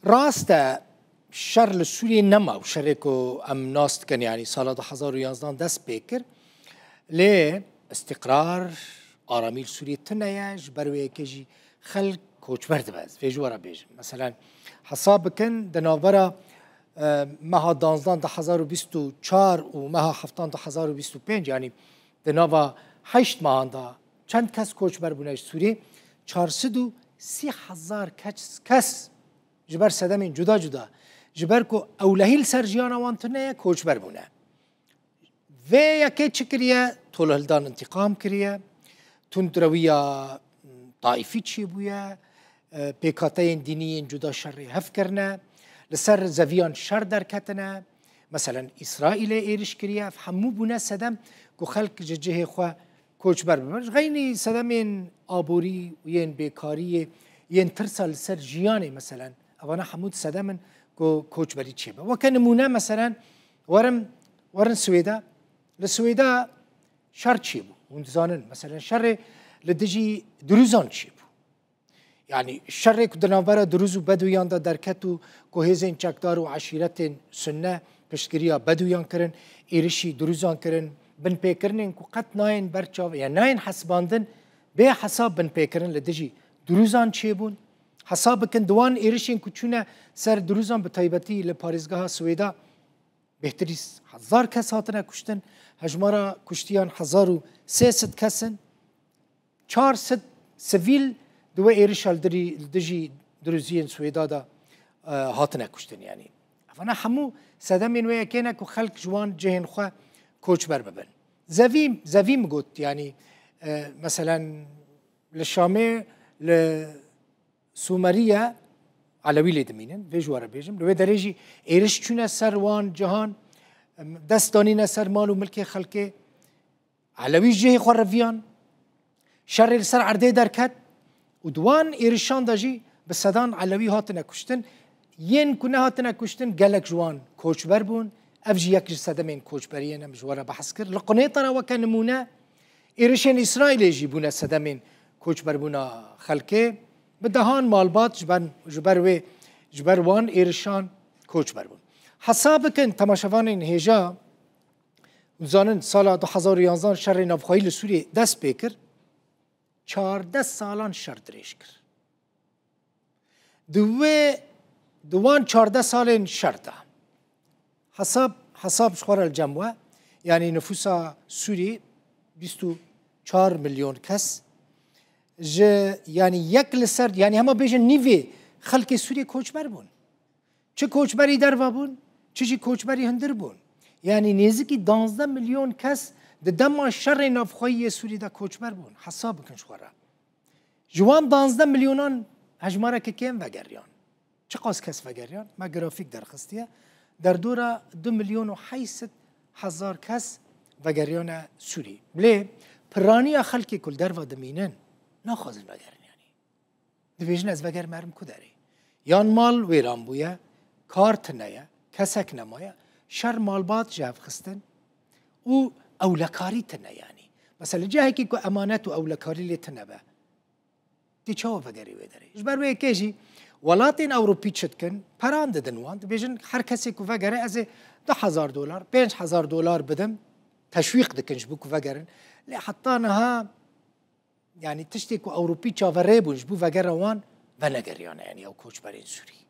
راسته شر لسوریه نما و شر کو ام ناست کن یعنی سال 2011 دست بکر لی استقرار آرامی سوریه تنیاج بروی کجی خلق کوچ برد باز في جوارا بيج مثلا حساب كن دنابرا مها دانزدان 2024 و مها هفتان 2025 يعني دنابا 8 ماهان دا چند کس کوچ بر بونش سوری 430,000 کس جبر سدمین جدا جدا جبر کو اولهیل سرجیان وانتنه کوچ بر بونه و یکی چکریه طولهلدان انتقام کریه تندرویا طائفی چی بویا پیکاتین دینی جدا شر هف کرنه لسر زویان شر در کتنه مثلا اسرائیل ایرش کریه همو بونه سدم کو خلق ججه خو کوچ بر بمش غینی سدمین آبوری و ین بیکاری ین ترسال سر جیانه مثلا اوانا حمود سدمن کو کوچ بری چی با وکن نمونه مثلا ورن سویدا لسویدا شر چی بو وندزانن مثلا شر لدجی دروزان چی بو يعني الشر كدنابرا دروزو بدويان دا دركتو كوهيزين چكدار و عشيرتين سنة پشكريا بدويان كرن إيرشي دروزان كرن بن بيكرنين كو قط ناين برچاو يعني ناين حسباندن بي حساب بن بيكرن لدجي دروزان چيبون حساب كن دوان إيرشين كو چونه سر دروزان بطيبتي لپاريزگاه سويدا بهتريس 1000 کس هاتنه کشتن هجمارا کشتیان 1300 کسن 400 سویل دو ایرشال دجی دروزین سویدا دا هاتنه کشتن یعنی افنا همو سدمین ویا کنه که خلق جوان جهن خو کوچ بر ببن زویم گوت یعنی مثلا لشامه لسومریا علوی لیدمینن و جواره بیجم لو درجی ایرش چونه سروان جهان دستانی سر مال و ملک خلقه علوی جه خو رویان شر سر عرده درکت و دوان ایرشان داجی به صدان علوی هاتنه کشتن ین کنه هاتنه کشتن گلک جوان کوچ بر بون افجی یک صدمین کوچ بریه نمجواره بحث کرد لقنه ترا وکن نمونه ایرشان اسرائیل جیبونه صدمین کوچ بر بونا خلقه بدهان مالبات جبر وان ایرشان کوچ بر بون حساب کن تماشاوان این هجا زانن سال 2011 شر نافخایی سوریه دست بکر 14 سالان شر درش کرد دوان 14 سالین شر ده حساب شخوار الجمعه یعنی نفوس سوری 24 میلیون کس یعنی یک لسر یعنی همه بیشن نیوی خلق سوریه کوچ بر بون چه کوچ بری در و بون چه کوچ بری هندر بون یعنی نزدیکی 12 میلیون کس دما شر نافخوایی سوری دا کوچ بر بون حساب کن شواره جوان 12 میلیونان هجماره که کم وگریان چه قاس کس وگریان ما گرافیک در خستیه در دورا 2 میلیون و 800 هزار کس وگریان سوری بله پرانی خلقی کل در و دمینن نخوازن وگرن یعنی دویجن از وگر مرم کداری یان مال ویران بویا کارت نیا کسک نمایا شر مالبات جاف خستن و اولکاری تنه یعنی مثلا جاهی که امانت و اولکاری لی تنه با دی چاو وگری ویداری جبر وی کشی ولاتین اوروپی چد کن پران ددن وان بیجن هر کسی که وگره از $10,000 $5,000 بدم تشویق دکنش بو که وگرن لی حتی نها يعني تشتكوا أوروبي تشافريبونج بو فجر وان فنجريان يعني أو كوتش برين سوري